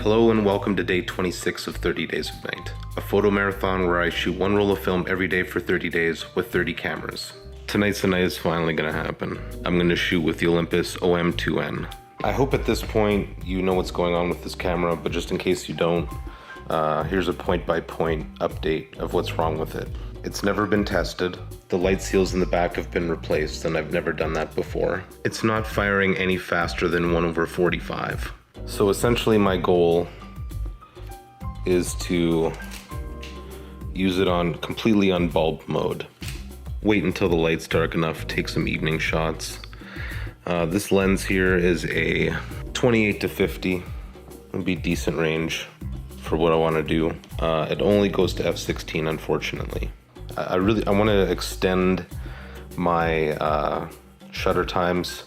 Hello and welcome to day 26 of 30 Days of Night, a photo marathon where I shoot one roll of film every day for 30 days with 30 cameras. Tonight's the night is finally gonna happen. I'm gonna shoot with the Olympus OM2n. I hope at this point you know what's going on with this camera, but just in case you don't, here's a point-by-point update of what's wrong with it. It's never been tested. The light seals in the back have been replaced, and I've never done that before. It's not firing any faster than 1/45. So essentially my goal is to use it on completely on bulb mode. Wait until the light's dark enough, take some evening shots. This lens here is a 28 to 50. It'd be decent range for what I want to do. It only goes to f/16, unfortunately. I want to extend my shutter times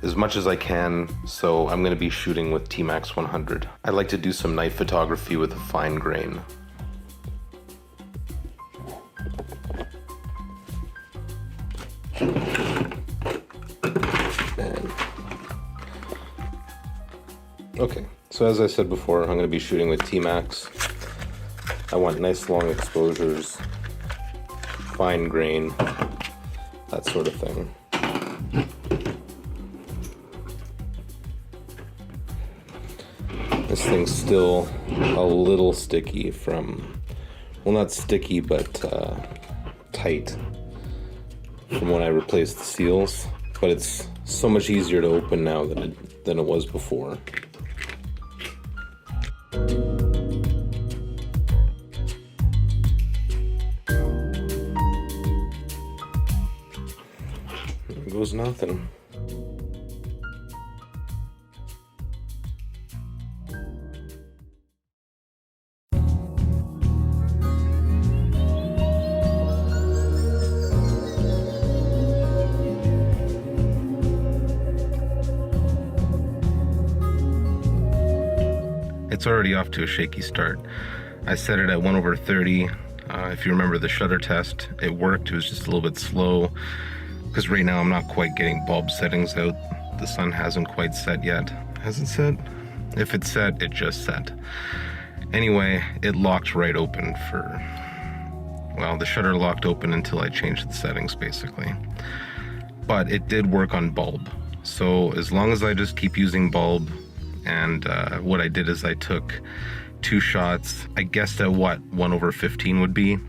as much as I can, so I'm going to be shooting with T-Max 100. I like to do some night photography with a fine grain. Okay, so as I said before, I'm going to be shooting with T-Max. I want nice long exposures, fine grain, that sort of thing. This thing's still a little sticky from, well, not sticky, but tight from when I replaced the seals, but it's so much easier to open now than it was before. There goes nothing. It's already off to a shaky start. I set it at 1/30. If you remember the shutter test, it worked. It was just a little bit slow because right now I'm not quite getting bulb settings out. The sun hasn't quite set yet. Has it set? If it's set, it just set. Anyway, it locked right open well, the shutter locked open until I changed the settings basically. But it did work on bulb. So as long as I just keep using bulb, and what I did is I took 2 shots. I guessed at what 1/15 would be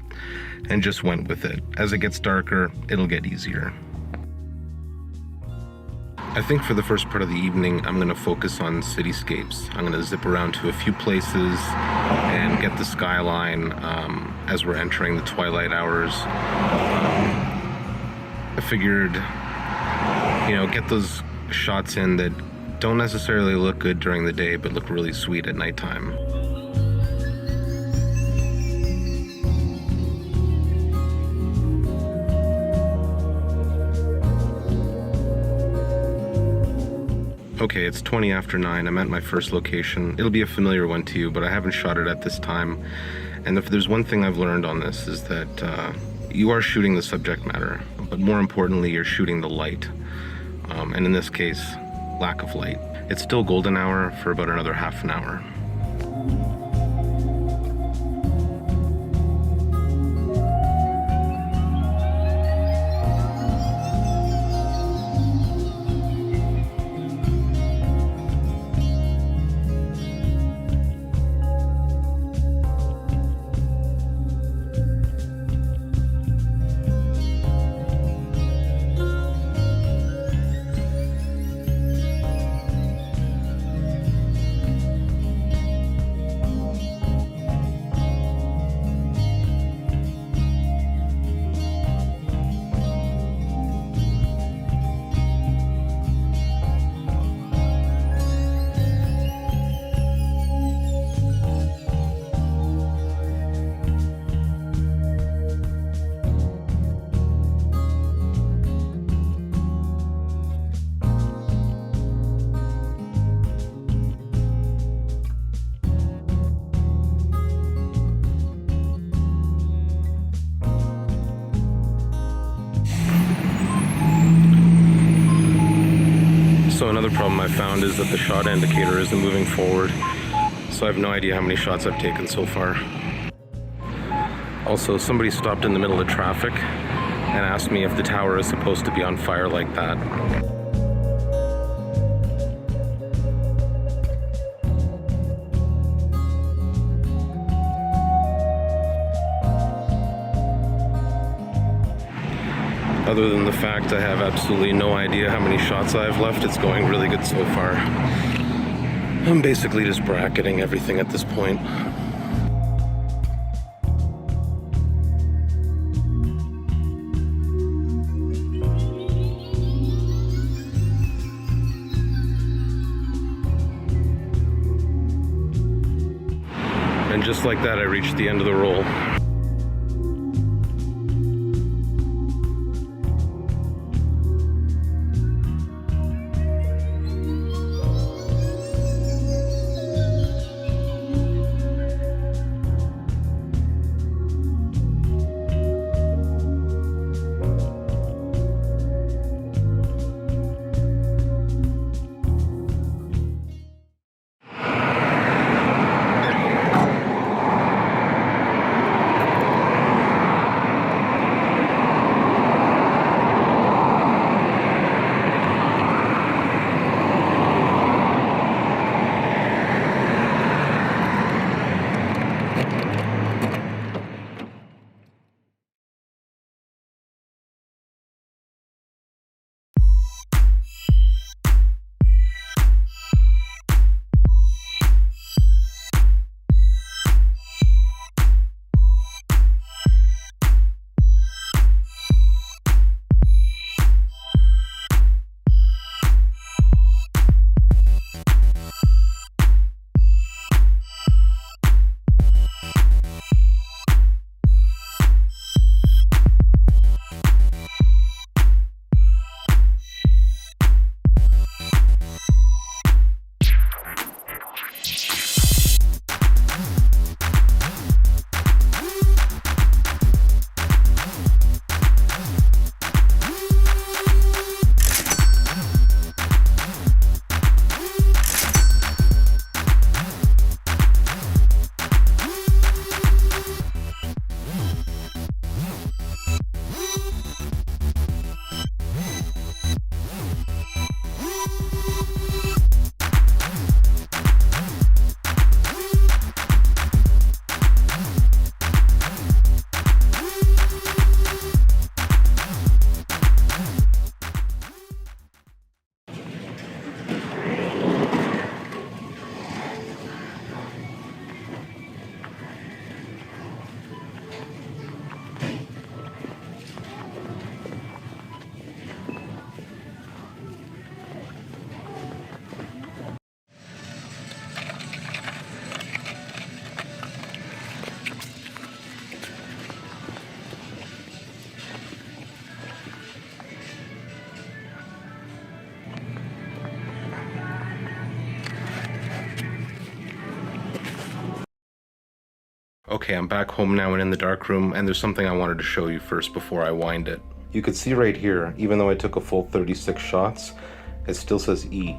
and just went with it. As it gets darker, it'll get easier. I think for the first part of the evening, I'm gonna focus on cityscapes. I'm gonna zip around to a few places and get the skyline as we're entering the twilight hours. I figured, get those shots in that don't necessarily look good during the day, but look really sweet at nighttime. Okay, it's 20 after 9. I'm at my first location. It'll be a familiar one to you, but I haven't shot it at this time. And if there's one thing I've learned on this is that you are shooting the subject matter, but more importantly, you're shooting the light. And in this case, lack of light. It's still golden hour for about another half an hour. So another problem I found is that the shot indicator isn't moving forward. So I have no idea how many shots I've taken so far. Also, somebody stopped in the middle of traffic and asked me if the tower is supposed to be on fire like that. Other than the fact I have absolutely no idea how many shots I have left, it's going really good so far. I'm basically just bracketing everything at this point. And just like that, I reached the end of the roll. Okay, I'm back home now and in the dark room, and there's something I wanted to show you first before I wind it. You could see right here, even though I took a full 36 shots, it still says E.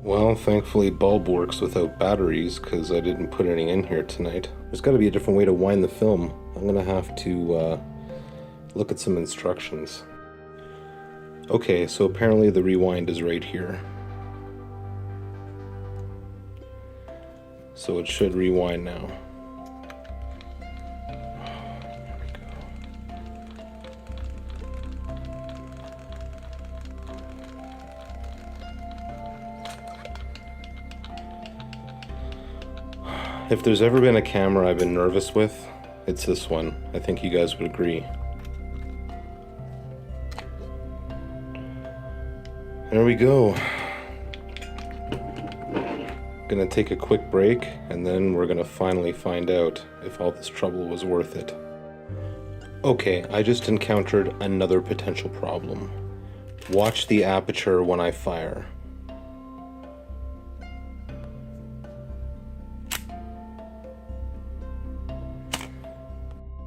Well, thankfully bulb works without batteries because I didn't put any in here tonight. There's got to be a different way to wind the film. I'm gonna have to look at some instructions. Okay, so apparently the rewind is right here. So it should rewind now. If there's ever been a camera I've been nervous with, it's this one. I think you guys would agree. There we go. Gonna take a quick break, and then we're gonna finally find out if all this trouble was worth it. Okay, I just encountered another potential problem. Watch the aperture when I fire.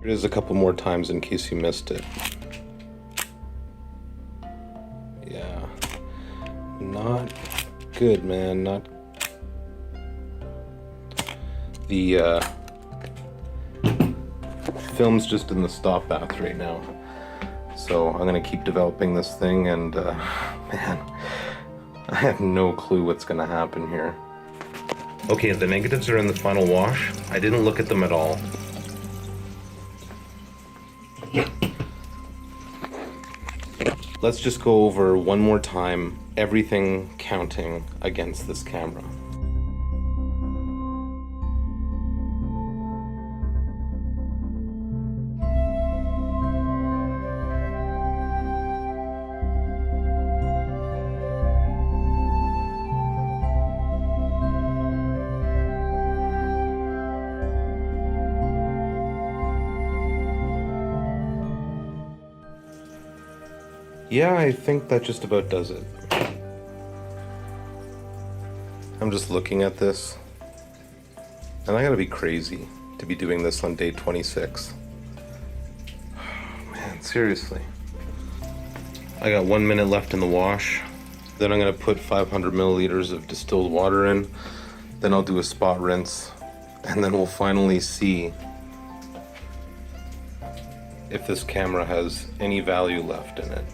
It is a couple more times in case you missed it. Yeah, not good, man. Not the film's just in the stop bath right now, so I'm gonna keep developing this thing, and man, I have no clue what's gonna happen here. Okay, the negatives are in the final wash. I didn't look at them at all. Let's just go over one more time everything counting against this camera. Yeah, I think that just about does it. I'm just looking at this, and I gotta be crazy to be doing this on day 26. Man, seriously. I got 1 minute left in the wash. Then I'm gonna put 500 milliliters of distilled water in. Then I'll do a spot rinse, and then we'll finally see if this camera has any value left in it.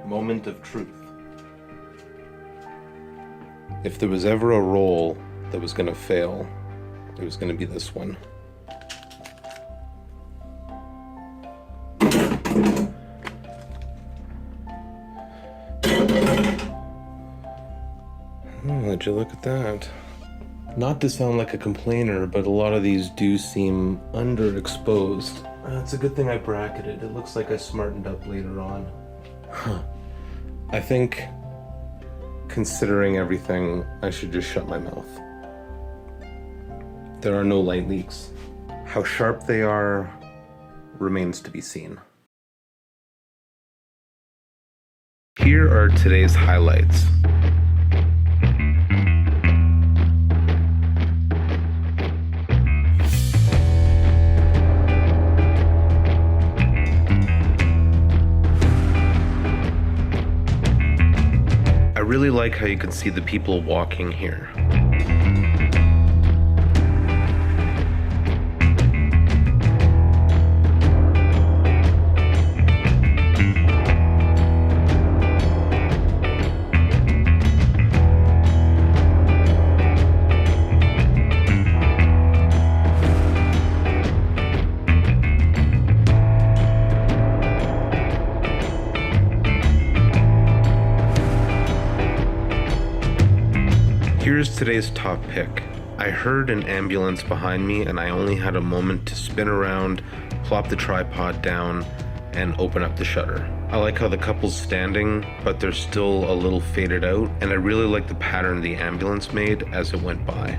Moment of truth. If there was ever a roll that was going to fail, it was going to be this one. Would you look at that? Not to sound like a complainer, but a lot of these do seem underexposed. It's a good thing I bracketed. It looks like I smartened up later on. Huh. I think, considering everything, I should just shut my mouth. There are no light leaks. How sharp they are remains to be seen. Here are today's highlights. I really like how you can see the people walking here. Here's today's top pick. I heard an ambulance behind me and I only had a moment to spin around, plop the tripod down, and open up the shutter. I like how the couple's standing, but they're still a little faded out, and I really like the pattern the ambulance made as it went by.